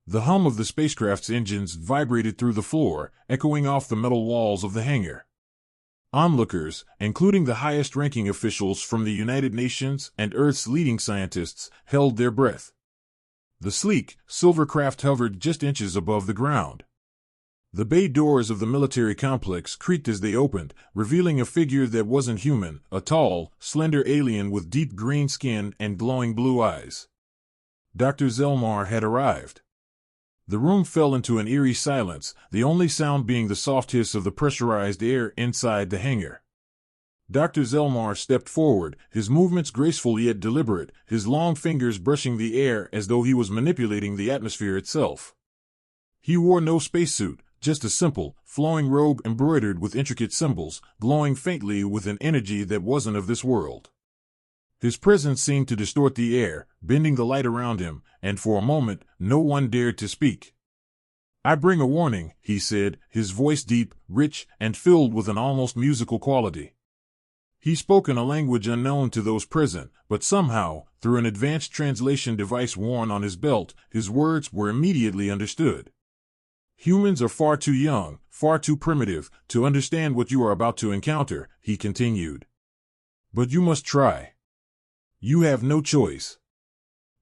The hum of the spacecraft's engines vibrated through the floor, echoing off the metal walls of the hangar. Onlookers, including the highest-ranking officials from the United Nations and Earth's leading scientists, held their breath. The sleek, silver craft hovered just inches above the ground. The bay doors of the military complex creaked as they opened, revealing a figure that wasn't human, a tall, slender alien with deep green skin and glowing blue eyes. Dr. Zelmar had arrived. The room fell into an eerie silence, the only sound being the soft hiss of the pressurized air inside the hangar. Dr. Zelmar stepped forward, his movements graceful yet deliberate, his long fingers brushing the air as though he was manipulating the atmosphere itself. He wore no spacesuit, just a simple, flowing robe embroidered with intricate symbols, glowing faintly with an energy that wasn't of this world. His presence seemed to distort the air, bending the light around him, and for a moment, no one dared to speak. "I bring a warning," he said, his voice deep, rich, and filled with an almost musical quality. He spoke in a language unknown to those present, but somehow, through an advanced translation device worn on his belt, his words were immediately understood. "Humans are far too young, far too primitive, to understand what you are about to encounter," he continued. "But you must try. You have no choice."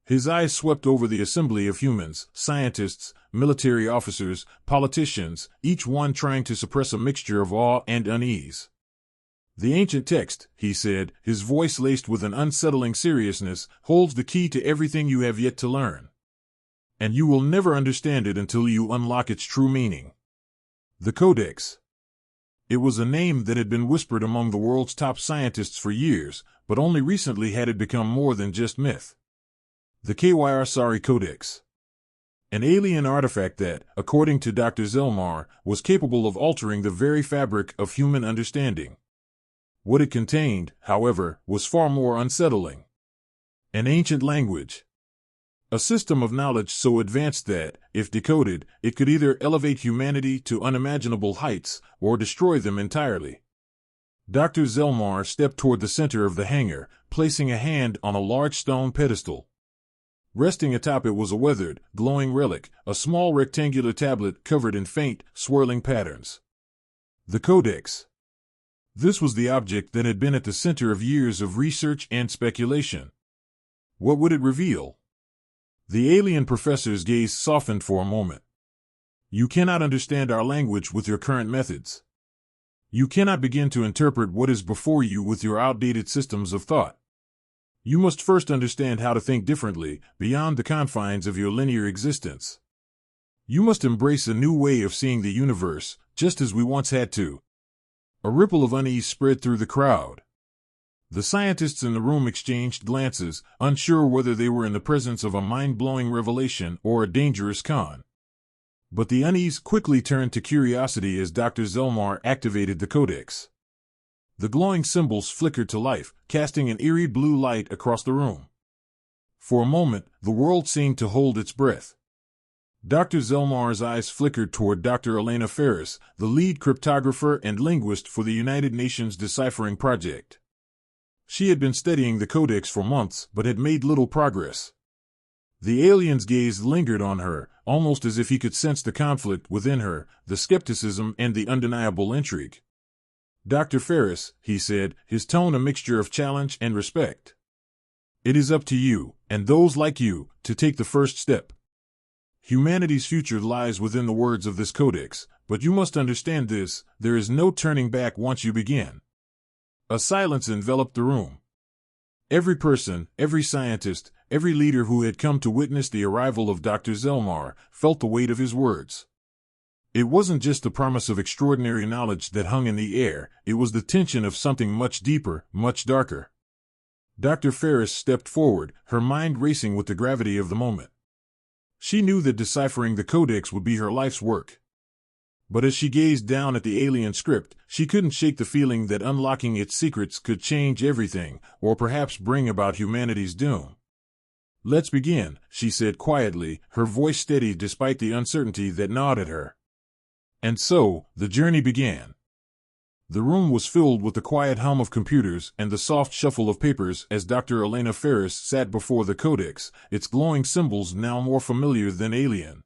His eyes swept over the assembly of humans, scientists, military officers, politicians, each one trying to suppress a mixture of awe and unease. "The ancient text," he said, his voice laced with an unsettling seriousness, "holds the key to everything you have yet to learn. And you will never understand it until you unlock its true meaning." The Codex. It was a name that had been whispered among the world's top scientists for years, but only recently had it become more than just myth. The Kyrsari Codex. An alien artifact that, according to Dr. Zelmar, was capable of altering the very fabric of human understanding. What it contained, however, was far more unsettling. An ancient language. A system of knowledge so advanced that, if decoded, it could either elevate humanity to unimaginable heights or destroy them entirely. Dr. Zelmar stepped toward the center of the hangar, placing a hand on a large stone pedestal. Resting atop it was a weathered, glowing relic, a small rectangular tablet covered in faint, swirling patterns. The Codex. This was the object that had been at the center of years of research and speculation. What would it reveal? The alien professor's gaze softened for a moment. "You cannot understand our language with your current methods. You cannot begin to interpret what is before you with your outdated systems of thought. You must first understand how to think differently, beyond the confines of your linear existence. You must embrace a new way of seeing the universe, just as we once had to." A ripple of unease spread through the crowd. The scientists in the room exchanged glances, unsure whether they were in the presence of a mind-blowing revelation or a dangerous con. But the unease quickly turned to curiosity as Dr. Zelmar activated the Codex. The glowing symbols flickered to life, casting an eerie blue light across the room. For a moment, the world seemed to hold its breath. Dr. Zelmar's eyes flickered toward Dr. Elena Ferris, the lead cryptographer and linguist for the United Nations Deciphering Project. She had been studying the Codex for months, but had made little progress. The alien's gaze lingered on her, almost as if he could sense the conflict within her, the skepticism and the undeniable intrigue. "Dr. Ferris," he said, his tone a mixture of challenge and respect. "It is up to you, and those like you, to take the first step. Humanity's future lies within the words of this Codex, but you must understand this: there is no turning back once you begin." A silence enveloped the room. Every person, every scientist, every leader who had come to witness the arrival of Dr. Zelmar felt the weight of his words. It wasn't just the promise of extraordinary knowledge that hung in the air, it was the tension of something much deeper, much darker. Dr. Ferris stepped forward, her mind racing with the gravity of the moment. She knew that deciphering the Codex would be her life's work. But as she gazed down at the alien script, she couldn't shake the feeling that unlocking its secrets could change everything, or perhaps bring about humanity's doom. "Let's begin," she said quietly, her voice steady despite the uncertainty that gnawed at her. And so, the journey began. The room was filled with the quiet hum of computers and the soft shuffle of papers as Dr. Elena Ferris sat before the Codex, its glowing symbols now more familiar than alien.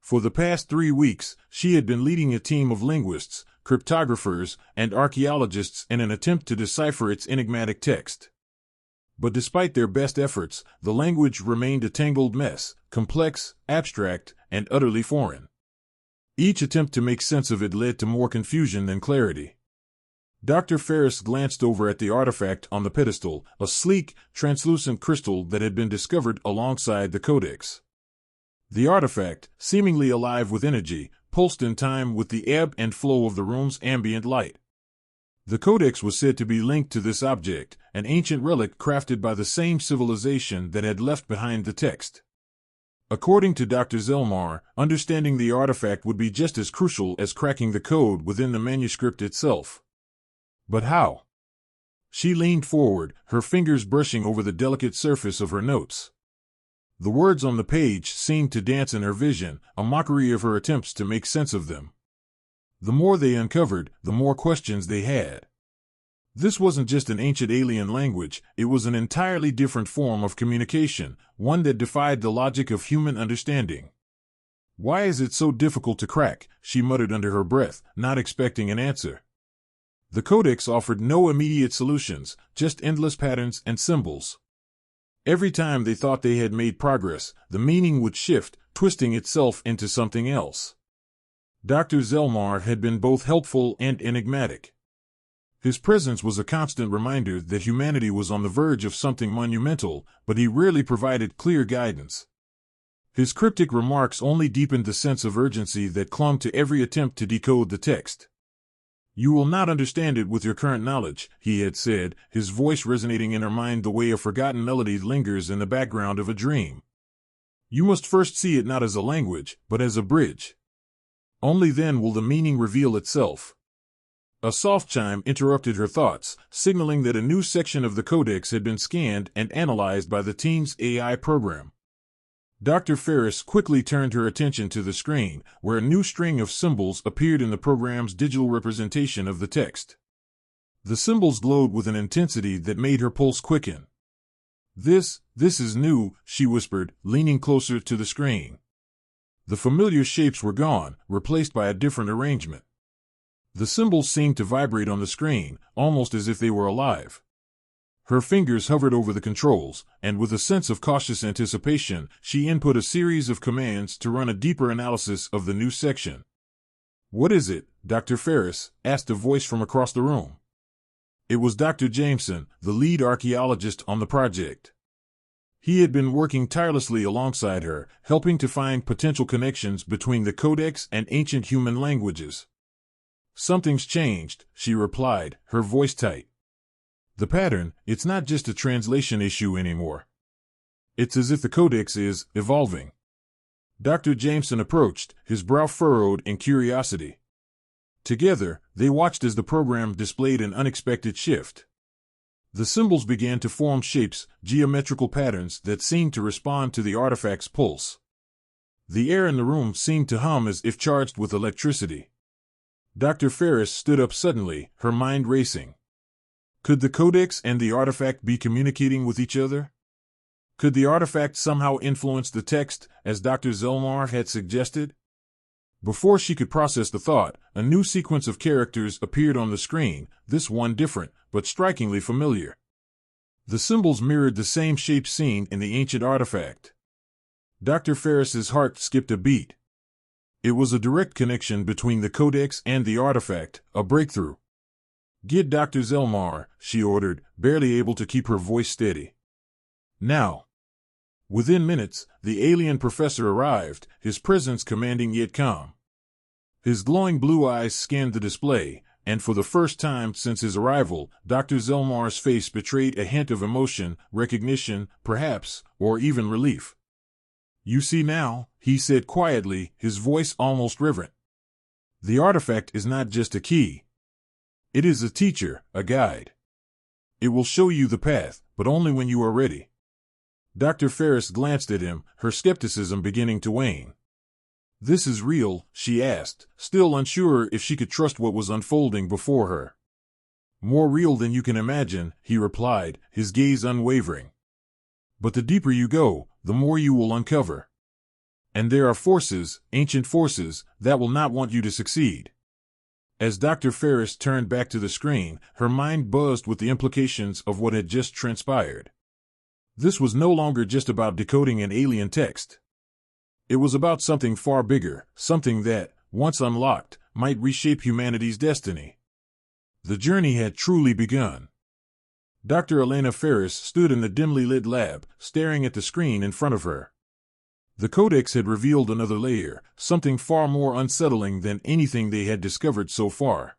For the past 3 weeks, she had been leading a team of linguists, cryptographers, and archaeologists in an attempt to decipher its enigmatic text. But despite their best efforts, the language remained a tangled mess, complex, abstract, and utterly foreign. Each attempt to make sense of it led to more confusion than clarity. Dr. Ferris glanced over at the artifact on the pedestal, a sleek, translucent crystal that had been discovered alongside the codex. The artifact, seemingly alive with energy, pulsed in time with the ebb and flow of the room's ambient light. The codex was said to be linked to this object, an ancient relic crafted by the same civilization that had left behind the text. According to Dr. Zelmar, understanding the artifact would be just as crucial as cracking the code within the manuscript itself. But how? She leaned forward, her fingers brushing over the delicate surface of her notes. The words on the page seemed to dance in her vision, a mockery of her attempts to make sense of them. The more they uncovered, the more questions they had. This wasn't just an ancient alien language, it was an entirely different form of communication, one that defied the logic of human understanding. "Why is it so difficult to crack?" she muttered under her breath, not expecting an answer. The codex offered no immediate solutions, just endless patterns and symbols. Every time they thought they had made progress, the meaning would shift, twisting itself into something else. Dr. Zelmar had been both helpful and enigmatic. His presence was a constant reminder that humanity was on the verge of something monumental, but he rarely provided clear guidance. His cryptic remarks only deepened the sense of urgency that clung to every attempt to decode the text. "You will not understand it with your current knowledge," he had said, his voice resonating in her mind the way a forgotten melody lingers in the background of a dream. "You must first see it not as a language, but as a bridge. Only then will the meaning reveal itself." A soft chime interrupted her thoughts, signaling that a new section of the codex had been scanned and analyzed by the team's AI program. Dr. Ferris quickly turned her attention to the screen, where a new string of symbols appeared in the program's digital representation of the text. The symbols glowed with an intensity that made her pulse quicken. This is new," she whispered, leaning closer to the screen. The familiar shapes were gone, replaced by a different arrangement. The symbols seemed to vibrate on the screen, almost as if they were alive. Her fingers hovered over the controls, and with a sense of cautious anticipation, she input a series of commands to run a deeper analysis of the new section. "What is it, Dr. Ferris?" asked a voice from across the room. It was Dr. Jameson, the lead archaeologist on the project. He had been working tirelessly alongside her, helping to find potential connections between the codex and ancient human languages. "Something's changed," she replied, her voice tight. "The pattern, it's not just a translation issue anymore. It's as if the codex is evolving." Dr. Jameson approached, his brow furrowed in curiosity. Together, they watched as the program displayed an unexpected shift. The symbols began to form shapes, geometrical patterns that seemed to respond to the artifact's pulse. The air in the room seemed to hum as if charged with electricity. Dr. Ferris stood up suddenly, her mind racing. Could the codex and the artifact be communicating with each other? Could the artifact somehow influence the text, as Dr. Zelmar had suggested? Before she could process the thought, a new sequence of characters appeared on the screen, this one different, but strikingly familiar. The symbols mirrored the same shape seen in the ancient artifact. Dr. Ferris's heart skipped a beat. It was a direct connection between the codex and the artifact, a breakthrough. "Get Dr. Zelmar," she ordered, barely able to keep her voice steady. "Now." Within minutes, the alien professor arrived, his presence commanding yet calm. His glowing blue eyes scanned the display, and for the first time since his arrival, Dr. Zelmar's face betrayed a hint of emotion, recognition, perhaps, or even relief. "You see now," he said quietly, his voice almost reverent. "The artifact is not just a key. It is a teacher, a guide. It will show you the path, but only when you are ready." Dr. Ferris glanced at him, her skepticism beginning to wane. "This is real?" she asked, still unsure if she could trust what was unfolding before her. "More real than you can imagine," he replied, his gaze unwavering. "But the deeper you go, the more you will uncover." And there are forces, ancient forces, that will not want you to succeed. As Dr. Ferris turned back to the screen, her mind buzzed with the implications of what had just transpired. This was no longer just about decoding an alien text. It was about something far bigger, something that, once unlocked, might reshape humanity's destiny. The journey had truly begun. Dr. Elena Ferris stood in the dimly lit lab, staring at the screen in front of her. The codex had revealed another layer, something far more unsettling than anything they had discovered so far.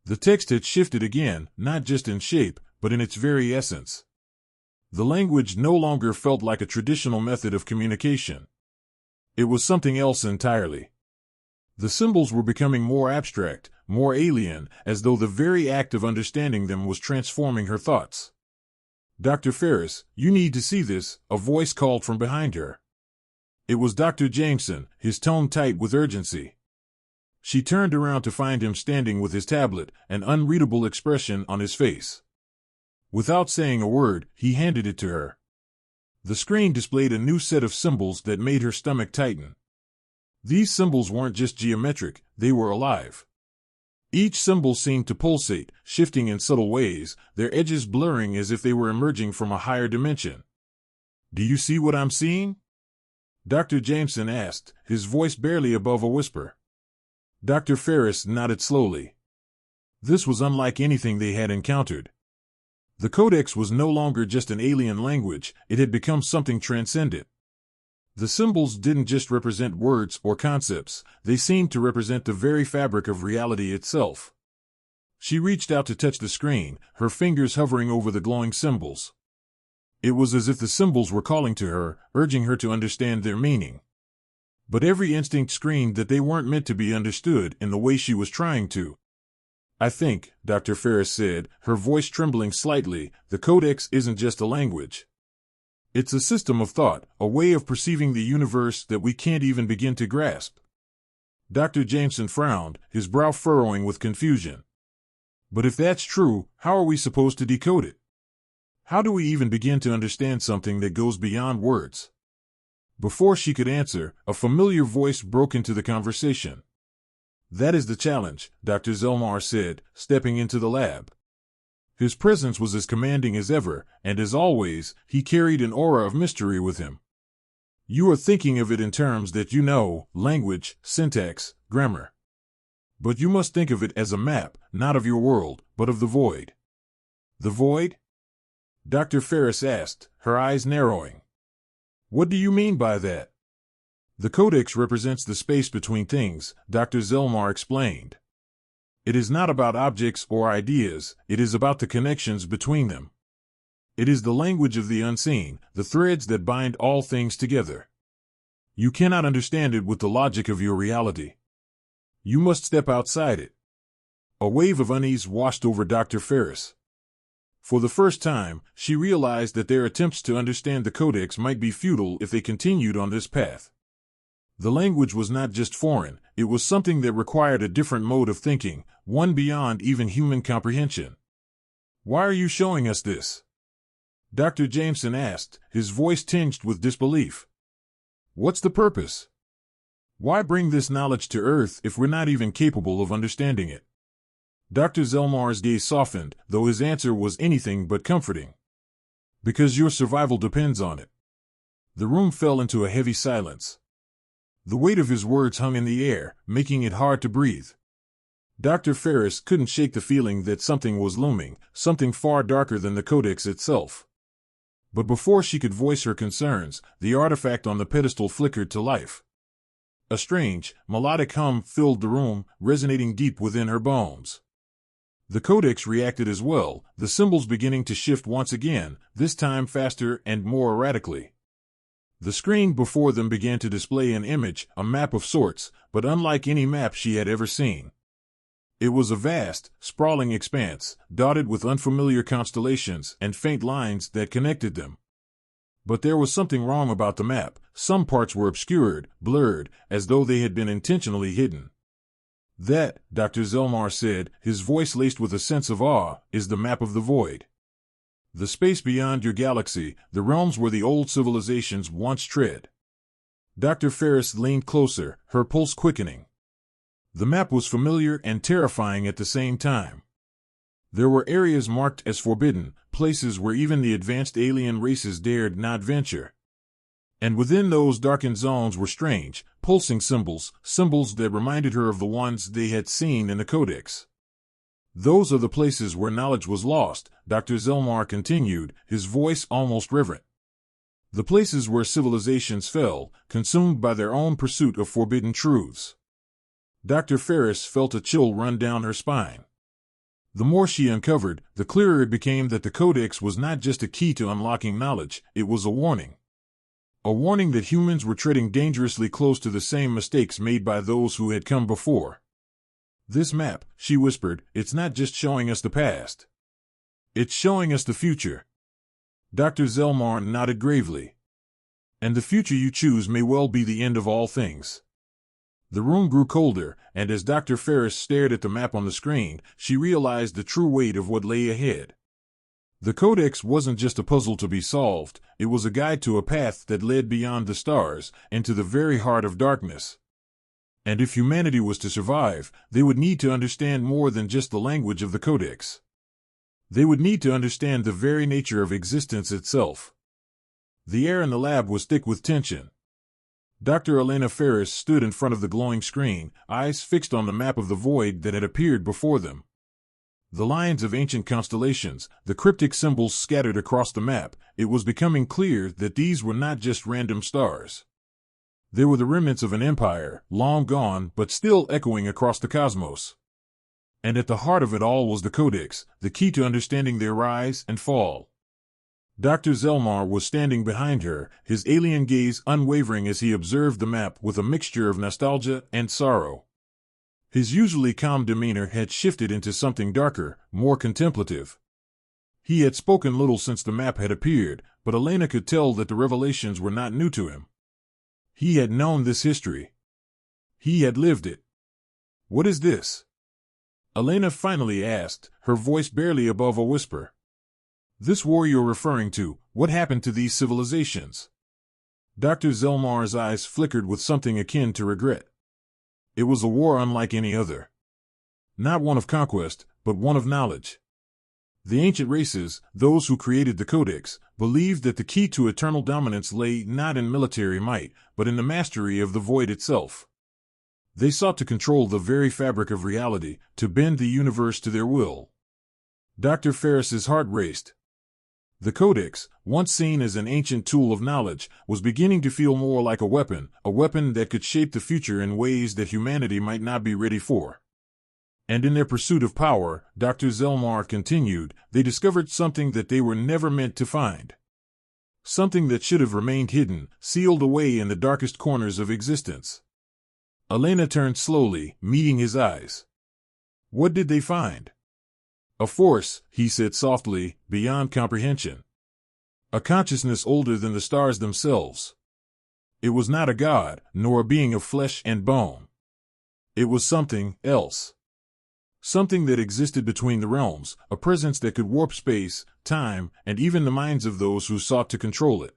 The text had shifted again, not just in shape, but in its very essence. The language no longer felt like a traditional method of communication. It was something else entirely. The symbols were becoming more abstract, more alien, as though the very act of understanding them was transforming her thoughts. "Dr. Ferris, you need to see this," a voice called from behind her. It was Dr. Jameson, his tone tight with urgency. She turned around to find him standing with his tablet, an unreadable expression on his face. Without saying a word, he handed it to her. The screen displayed a new set of symbols that made her stomach tighten. These symbols weren't just geometric, they were alive. Each symbol seemed to pulsate, shifting in subtle ways, their edges blurring as if they were emerging from a higher dimension. "Do you see what I'm seeing?" Dr. Jameson asked, his voice barely above a whisper. Dr. Ferris nodded slowly. This was unlike anything they had encountered. The codex was no longer just an alien language, it had become something transcendent. The symbols didn't just represent words or concepts, they seemed to represent the very fabric of reality itself. She reached out to touch the screen, her fingers hovering over the glowing symbols. It was as if the symbols were calling to her, urging her to understand their meaning. But every instinct screamed that they weren't meant to be understood in the way she was trying to. "I think," Dr. Ferris said, her voice trembling slightly, "the codex isn't just a language. It's a system of thought, a way of perceiving the universe that we can't even begin to grasp." Dr. Jameson frowned, his brow furrowing with confusion. "But if that's true, how are we supposed to decode it? How do we even begin to understand something that goes beyond words?" Before she could answer, a familiar voice broke into the conversation. "That is the challenge," Dr. Zelmar said, stepping into the lab. His presence was as commanding as ever, and as always, he carried an aura of mystery with him. "You are thinking of it in terms that you know, language, syntax, grammar. But you must think of it as a map, not of your world, but of the void." "The void?" Dr. Ferris asked, her eyes narrowing. "What do you mean by that?" "The codex represents the space between things," Dr. Zelmar explained. "It is not about objects or ideas, it is about the connections between them. It is the language of the unseen, the threads that bind all things together. You cannot understand it with the logic of your reality. You must step outside it." A wave of unease washed over Dr. Ferris. For the first time, she realized that their attempts to understand the codex might be futile if they continued on this path. The language was not just foreign, it was something that required a different mode of thinking, one beyond even human comprehension. "Why are you showing us this?" Dr. Jameson asked, his voice tinged with disbelief. "What's the purpose? Why bring this knowledge to Earth if we're not even capable of understanding it?" Dr. Zelmar's gaze softened, though his answer was anything but comforting. "Because your survival depends on it." The room fell into a heavy silence. The weight of his words hung in the air, making it hard to breathe. Dr. Ferris couldn't shake the feeling that something was looming, something far darker than the codex itself. But before she could voice her concerns, the artifact on the pedestal flickered to life. A strange, melodic hum filled the room, resonating deep within her bones. The codex reacted as well, the symbols beginning to shift once again, this time faster and more erratically. The screen before them began to display an image, a map of sorts, but unlike any map she had ever seen. It was a vast, sprawling expanse, dotted with unfamiliar constellations and faint lines that connected them. But there was something wrong about the map. Some parts were obscured, blurred, as though they had been intentionally hidden. "That," Dr. Zelmar said, his voice laced with a sense of awe, "is the map of the void. The space beyond your galaxy, the realms where the old civilizations once tread. Dr. Ferris leaned closer, her pulse quickening. The map was familiar and terrifying at the same time. There were areas marked as forbidden, places where even the advanced alien races dared not venture. And within those darkened zones were strange, pulsing symbols, symbols that reminded her of the ones they had seen in the Codex. Those are the places where knowledge was lost, Dr. Zelmar continued, his voice almost reverent. The places where civilizations fell, consumed by their own pursuit of forbidden truths. Dr. Ferris felt a chill run down her spine. The more she uncovered, the clearer it became that the Codex was not just a key to unlocking knowledge, it was a warning. A warning that humans were treading dangerously close to the same mistakes made by those who had come before. This map, she whispered, it's not just showing us the past. It's showing us the future. Dr. Zelmar nodded gravely. And the future you choose may well be the end of all things. The room grew colder, and as Dr. Ferris stared at the map on the screen, she realized the true weight of what lay ahead. The Codex wasn't just a puzzle to be solved, it was a guide to a path that led beyond the stars, into the very heart of darkness. And if humanity was to survive, they would need to understand more than just the language of the Codex. They would need to understand the very nature of existence itself. The air in the lab was thick with tension. Dr. Elena Ferris stood in front of the glowing screen, eyes fixed on the map of the void that had appeared before them. The lines of ancient constellations, the cryptic symbols scattered across the map, it was becoming clear that these were not just random stars. They were the remnants of an empire, long gone but still echoing across the cosmos. And at the heart of it all was the Codex, the key to understanding their rise and fall. Dr. Zelmar was standing behind her, his alien gaze unwavering as he observed the map with a mixture of nostalgia and sorrow. His usually calm demeanor had shifted into something darker, more contemplative. He had spoken little since the map had appeared, but Elena could tell that the revelations were not new to him. He had known this history. He had lived it. What is this? Elena finally asked, her voice barely above a whisper. This war you're referring to, what happened to these civilizations? Dr. Zelmar's eyes flickered with something akin to regret. It was a war unlike any other. Not one of conquest, but one of knowledge. The ancient races, those who created the Codex, believed that the key to eternal dominance lay not in military might, but in the mastery of the void itself. They sought to control the very fabric of reality, to bend the universe to their will. Dr. Ferris's heart raced. The Codex, once seen as an ancient tool of knowledge, was beginning to feel more like a weapon that could shape the future in ways that humanity might not be ready for. And in their pursuit of power, Dr. Zelmar continued, they discovered something that they were never meant to find. Something that should have remained hidden, sealed away in the darkest corners of existence. Elena turned slowly, meeting his eyes. What did they find? A force, he said softly, beyond comprehension. A consciousness older than the stars themselves. It was not a god, nor a being of flesh and bone. It was something else. Something that existed between the realms, a presence that could warp space, time, and even the minds of those who sought to control it.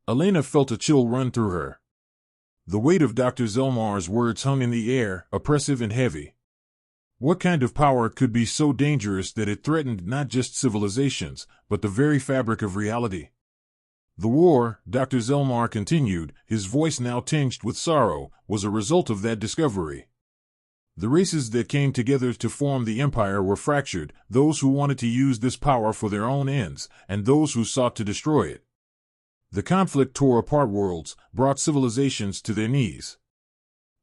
Elena felt a chill run through her. The weight of Dr. Zelmar's words hung in the air, oppressive and heavy. What kind of power could be so dangerous that it threatened not just civilizations, but the very fabric of reality? The war, Dr. Zelmar continued, his voice now tinged with sorrow, was a result of that discovery. The races that came together to form the empire were fractured, those who wanted to use this power for their own ends, and those who sought to destroy it. The conflict tore apart worlds, brought civilizations to their knees.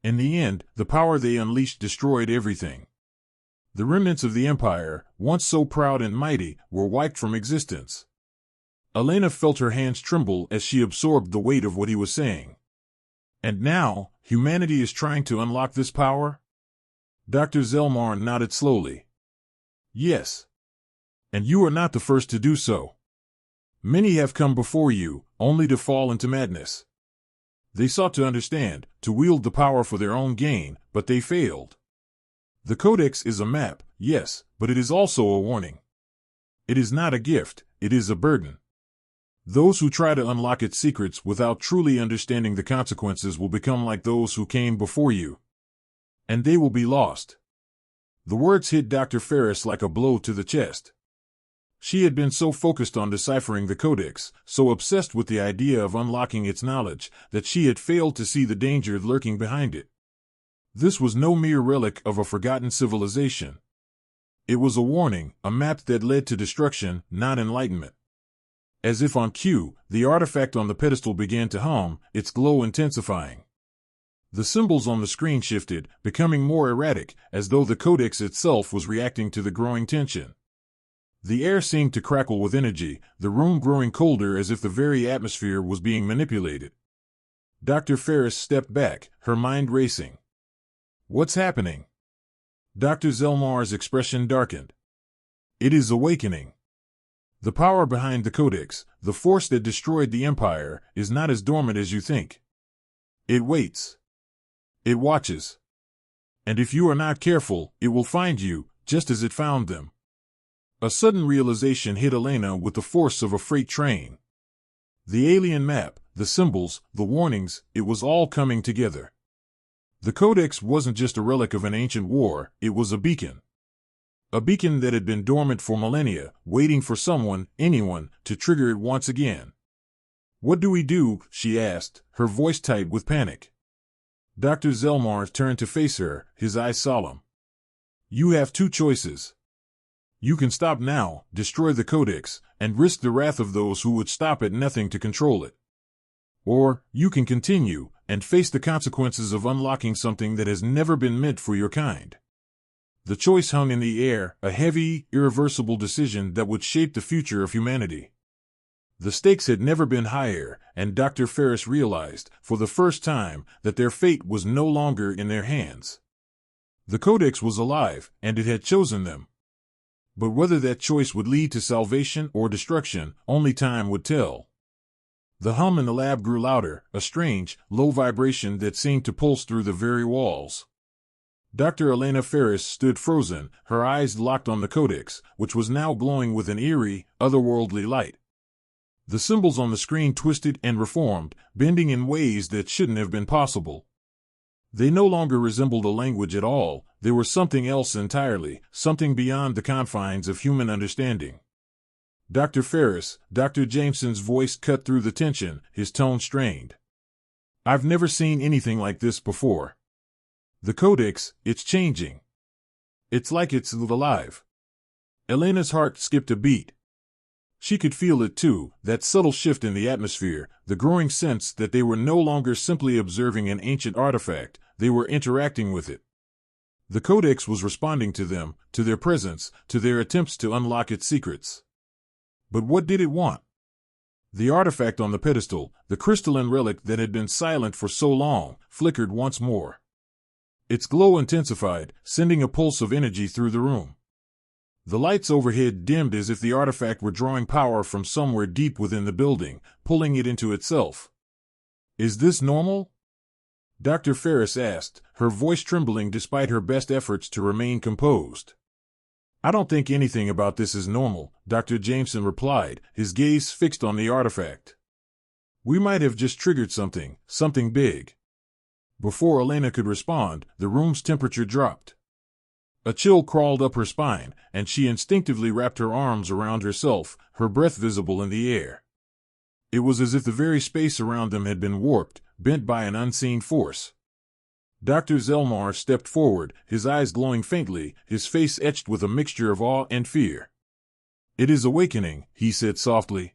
In the end, the power they unleashed destroyed everything. The remnants of the empire, once so proud and mighty, were wiped from existence. Elena felt her hands tremble as she absorbed the weight of what he was saying. And now, humanity is trying to unlock this power? Dr. Zelmar nodded slowly. Yes. And you are not the first to do so. Many have come before you, only to fall into madness. They sought to understand, to wield the power for their own gain, but they failed. The Codex is a map, yes, but it is also a warning. It is not a gift, it is a burden. Those who try to unlock its secrets without truly understanding the consequences will become like those who came before you. And they will be lost. The words hit Dr. Ferris like a blow to the chest. She had been so focused on deciphering the codex, so obsessed with the idea of unlocking its knowledge, that she had failed to see the danger lurking behind it. This was no mere relic of a forgotten civilization. It was a warning, a map that led to destruction, not enlightenment. As if on cue, the artifact on the pedestal began to hum, its glow intensifying. The symbols on the screen shifted, becoming more erratic, as though the codex itself was reacting to the growing tension. The air seemed to crackle with energy, the room growing colder as if the very atmosphere was being manipulated. Dr. Ferris stepped back, her mind racing. What's happening? Dr. Zelmar's expression darkened. It is awakening. The power behind the codex, the force that destroyed the Empire, is not as dormant as you think. It waits. It watches. And if you are not careful, it will find you, just as it found them. A sudden realization hit Elena with the force of a freight train. The alien map, the symbols, the warnings, it was all coming together. The codex wasn't just a relic of an ancient war, it was a beacon. A beacon that had been dormant for millennia, waiting for someone, anyone, to trigger it once again. What do we do? She asked, her voice tight with panic. Dr. Zelmar turned to face her, his eyes solemn. You have two choices. You can stop now, destroy the codex, and risk the wrath of those who would stop at nothing to control it. Or, you can continue, and face the consequences of unlocking something that has never been meant for your kind. The choice hung in the air, a heavy, irreversible decision that would shape the future of humanity. The stakes had never been higher, and Dr. Ferris realized, for the first time, that their fate was no longer in their hands. The codex was alive, and it had chosen them. But whether that choice would lead to salvation or destruction, only time would tell. The hum in the lab grew louder, a strange, low vibration that seemed to pulse through the very walls. Dr. Elena Ferris stood frozen, her eyes locked on the codex, which was now glowing with an eerie, otherworldly light. The symbols on the screen twisted and reformed, bending in ways that shouldn't have been possible. They no longer resembled a language at all, they were something else entirely, something beyond the confines of human understanding. Dr. Ferris, Dr. Jameson's voice cut through the tension, his tone strained. I've never seen anything like this before. The codex, it's changing. It's like it's alive. Elena's heart skipped a beat. She could feel it too, that subtle shift in the atmosphere, the growing sense that they were no longer simply observing an ancient artifact, they were interacting with it. The codex was responding to them, to their presence, to their attempts to unlock its secrets. But what did it want? The artifact on the pedestal, the crystalline relic that had been silent for so long, flickered once more. Its glow intensified, sending a pulse of energy through the room. The lights overhead dimmed as if the artifact were drawing power from somewhere deep within the building, pulling it into itself. Is this normal? Dr. Ferris asked, her voice trembling despite her best efforts to remain composed. I don't think anything about this is normal, Dr. Jameson replied, his gaze fixed on the artifact. We might have just triggered something big. Before Elena could respond, the room's temperature dropped. A chill crawled up her spine, and she instinctively wrapped her arms around herself, her breath visible in the air. It was as if the very space around them had been warped, bent by an unseen force. Dr. Zelmar stepped forward, his eyes glowing faintly, his face etched with a mixture of awe and fear. It is awakening, he said softly.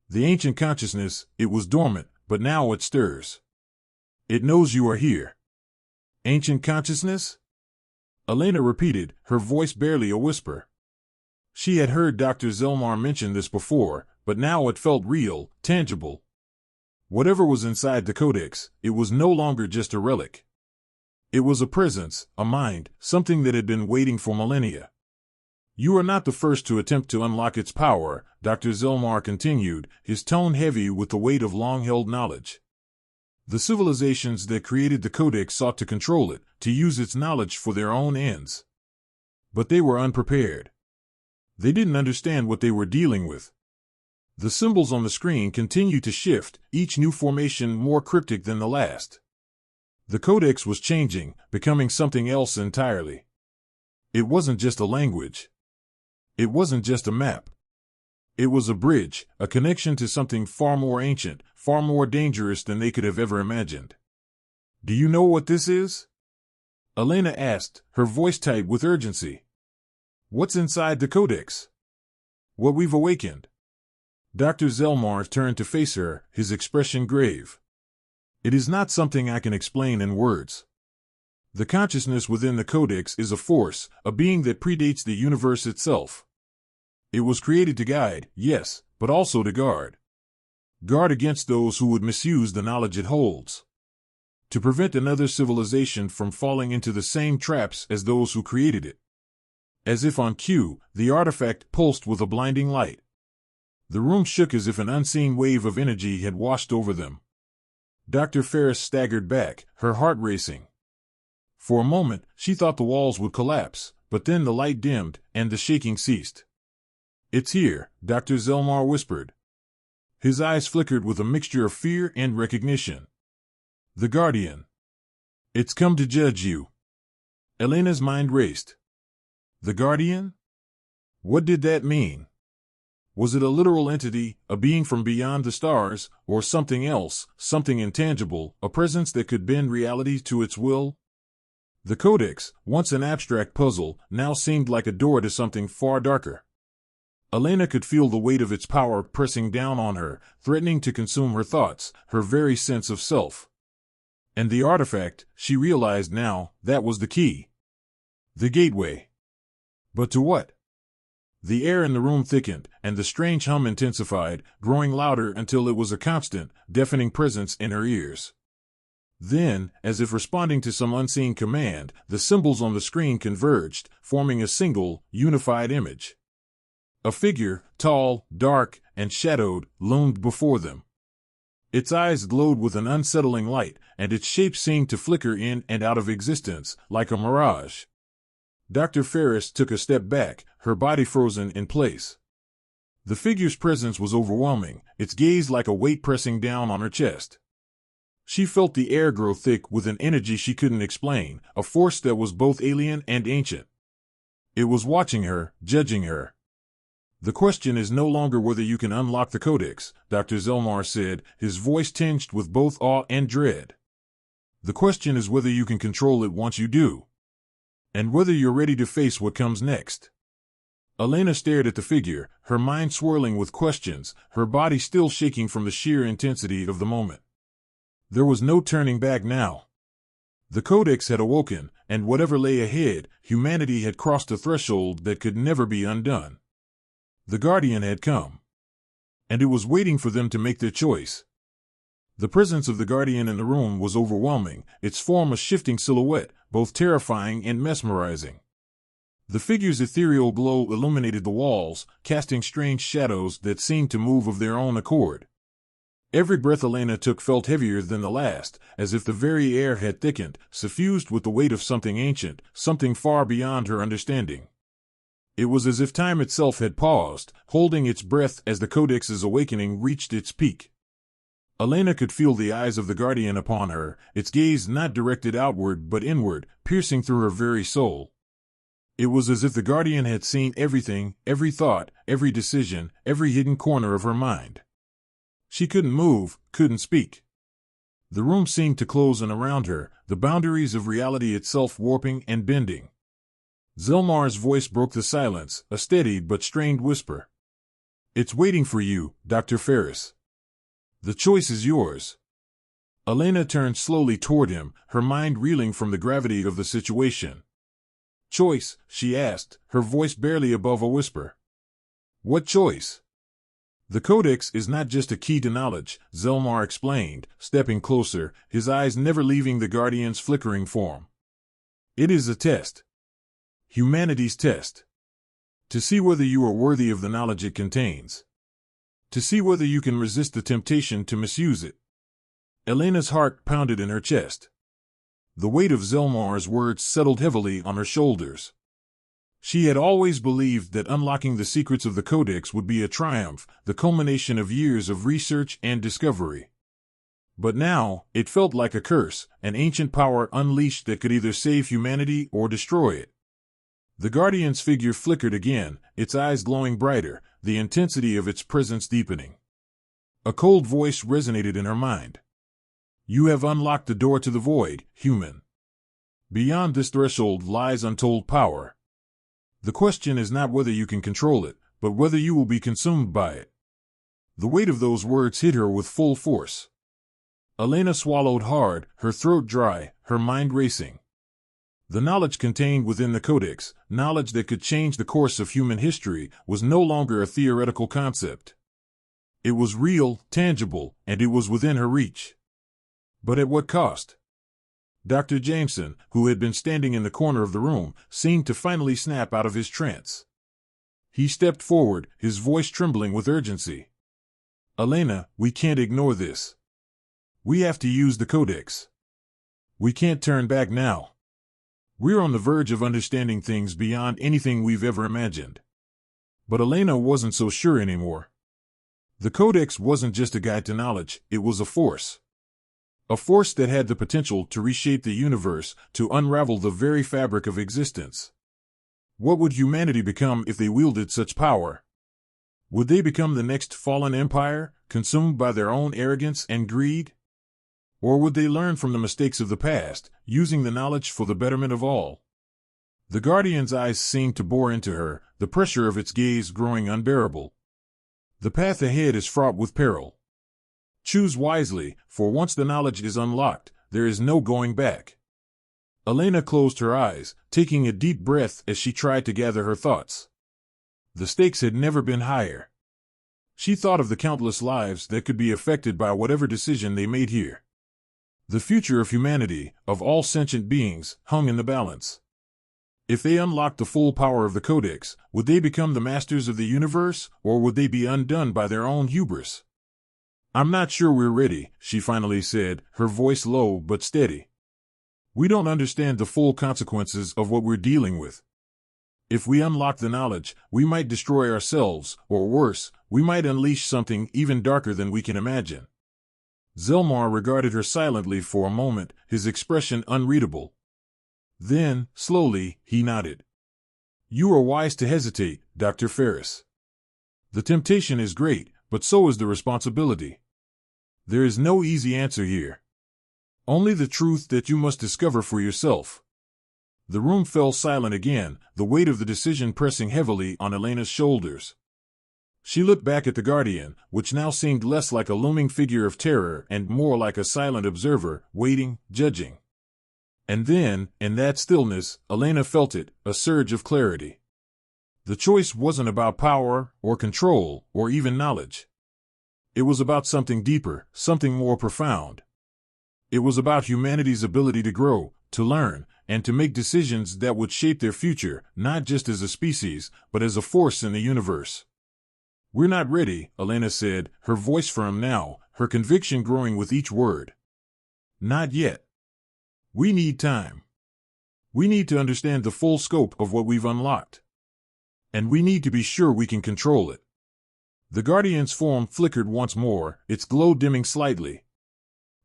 The ancient consciousness, it was dormant, but now it stirs. It knows you are here. Ancient consciousness? Elena repeated, her voice barely a whisper. She had heard Dr. Zelmar mention this before, but now it felt real, tangible. Whatever was inside the codex, it was no longer just a relic. It was a presence, a mind, something that had been waiting for millennia. You are not the first to attempt to unlock its power, Dr. Zelmar continued, his tone heavy with the weight of long-held knowledge. The civilizations that created the codex sought to control it, to use its knowledge for their own ends. But they were unprepared. They didn't understand what they were dealing with. The symbols on the screen continued to shift, each new formation more cryptic than the last. The codex was changing, becoming something else entirely. It wasn't just a language. It wasn't just a map. It was a bridge, a connection to something far more ancient, far more dangerous than they could have ever imagined. "Do you know what this is?" Elena asked, her voice tight with urgency. "What's inside the codex? What we've awakened?" Dr. Zelmar turned to face her, his expression grave. "It is not something I can explain in words. The consciousness within the codex is a force, a being that predates the universe itself. It was created to guide, yes, but also to guard. Guard against those who would misuse the knowledge it holds. To prevent another civilization from falling into the same traps as those who created it." As if on cue, the artifact pulsed with a blinding light. The room shook as if an unseen wave of energy had washed over them. Dr. Ferris staggered back, her heart racing. For a moment, she thought the walls would collapse, but then the light dimmed, and the shaking ceased. "It's here," Dr. Zelmar whispered. His eyes flickered with a mixture of fear and recognition. "The Guardian. It's come to judge you." Elena's mind raced. The Guardian? What did that mean? Was it a literal entity, a being from beyond the stars, or something else, something intangible, a presence that could bend reality to its will? The Codex, once an abstract puzzle, now seemed like a door to something far darker. Elena could feel the weight of its power pressing down on her, threatening to consume her thoughts, her very sense of self. And the artifact, she realized now, that was the key. The gateway. But to what? The air in the room thickened, and the strange hum intensified, growing louder until it was a constant, deafening presence in her ears. Then, as if responding to some unseen command, the symbols on the screen converged, forming a single, unified image. A figure, tall, dark, and shadowed, loomed before them. Its eyes glowed with an unsettling light, and its shape seemed to flicker in and out of existence, like a mirage. Dr. Ferris took a step back, her body frozen in place. The figure's presence was overwhelming, its gaze like a weight pressing down on her chest. She felt the air grow thick with an energy she couldn't explain, a force that was both alien and ancient. It was watching her, judging her. "The question is no longer whether you can unlock the Codex," Dr. Zelmar said, his voice tinged with both awe and dread. "The question is whether you can control it once you do. And whether you're ready to face what comes next." Elena stared at the figure, her mind swirling with questions, her body still shaking from the sheer intensity of the moment. There was no turning back now. The Codex had awoken, and whatever lay ahead, humanity had crossed a threshold that could never be undone. The Guardian had come. And it was waiting for them to make their choice. The presence of the Guardian in the room was overwhelming, its form a shifting silhouette, both terrifying and mesmerizing. The figure's ethereal glow illuminated the walls, casting strange shadows that seemed to move of their own accord. Every breath Elena took felt heavier than the last, as if the very air had thickened, suffused with the weight of something ancient, something far beyond her understanding. It was as if time itself had paused, holding its breath as the Codex's awakening reached its peak. Elena could feel the eyes of the Guardian upon her, its gaze not directed outward but inward, piercing through her very soul. It was as if the Guardian had seen everything, every thought, every decision, every hidden corner of her mind. She couldn't move, couldn't speak. The room seemed to close in around her, the boundaries of reality itself warping and bending. Zelmar's voice broke the silence, a steady but strained whisper. "It's waiting for you, Dr. Ferris. The choice is yours." Elena turned slowly toward him, her mind reeling from the gravity of the situation. "Choice?" she asked, her voice barely above a whisper. "What choice?" "The Codex is not just a key to knowledge," Zelmar explained, stepping closer, his eyes never leaving the Guardian's flickering form. "It is a test. Humanity's test. To see whether you are worthy of the knowledge it contains. To see whether you can resist the temptation to misuse it." Elena's heart pounded in her chest. The weight of Zelmar's words settled heavily on her shoulders. She had always believed that unlocking the secrets of the Codex would be a triumph, the culmination of years of research and discovery. But now, it felt like a curse, an ancient power unleashed that could either save humanity or destroy it. The Guardian's figure flickered again, its eyes glowing brighter, the intensity of its presence deepening. A cold voice resonated in her mind. You have unlocked the door to the void, human. Beyond this threshold lies untold power. The question is not whether you can control it, but whether you will be consumed by it. The weight of those words hit her with full force. Elena swallowed hard, her throat dry, her mind racing. The knowledge contained within the Codex, knowledge that could change the course of human history, was no longer a theoretical concept. It was real, tangible, and it was within her reach. But at what cost? Dr. Jameson, who had been standing in the corner of the room, seemed to finally snap out of his trance. He stepped forward, his voice trembling with urgency. Elena, we can't ignore this. We have to use the Codex. We can't turn back now. We're on the verge of understanding things beyond anything we've ever imagined. But Elena wasn't so sure anymore. The Codex wasn't just a guide to knowledge, it was a force. A force that had the potential to reshape the universe, to unravel the very fabric of existence. What would humanity become if they wielded such power? Would they become the next fallen empire, consumed by their own arrogance and greed? Or would they learn from the mistakes of the past, using the knowledge for the betterment of all? The Guardian's eyes seemed to bore into her, the pressure of its gaze growing unbearable. The path ahead is fraught with peril. Choose wisely, for once the knowledge is unlocked, there is no going back. Elena closed her eyes, taking a deep breath as she tried to gather her thoughts. The stakes had never been higher. She thought of the countless lives that could be affected by whatever decision they made here. The future of humanity, of all sentient beings, hung in the balance. If they unlocked the full power of the Codex, would they become the masters of the universe, or would they be undone by their own hubris? I'm not sure we're ready, she finally said, her voice low but steady. We don't understand the full consequences of what we're dealing with. If we unlock the knowledge, we might destroy ourselves, or worse, we might unleash something even darker than we can imagine. Zelmar regarded her silently for a moment, his expression unreadable. Then, slowly, he nodded. You are wise to hesitate, Dr. Ferris. The temptation is great, but so is the responsibility. There is no easy answer here. Only the truth that you must discover for yourself. The room fell silent again, the weight of the decision pressing heavily on Elena's shoulders. She looked back at the Guardian, which now seemed less like a looming figure of terror and more like a silent observer, waiting, judging. And then, in that stillness, Elena felt it, a surge of clarity. The choice wasn't about power, or control, or even knowledge. It was about something deeper, something more profound. It was about humanity's ability to grow, to learn, and to make decisions that would shape their future, not just as a species, but as a force in the universe. We're not ready, Elena said, her voice firm now, her conviction growing with each word. Not yet. We need time. We need to understand the full scope of what we've unlocked. And we need to be sure we can control it. The Guardian's form flickered once more, its glow dimming slightly.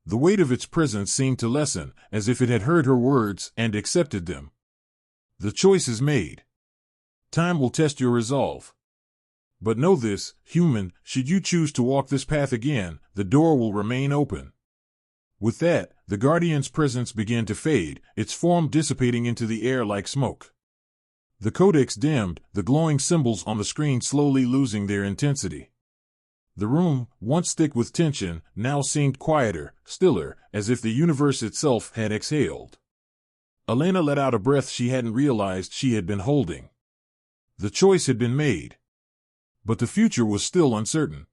The weight of its presence seemed to lessen, as if it had heard her words and accepted them. The choice is made. Time will test your resolve. But know this, human, should you choose to walk this path again, the door will remain open. With that, the Guardian's presence began to fade, its form dissipating into the air like smoke. The Codex dimmed, the glowing symbols on the screen slowly losing their intensity. The room, once thick with tension, now seemed quieter, stiller, as if the universe itself had exhaled. Elena let out a breath she hadn't realized she had been holding. The choice had been made. But the future was still uncertain.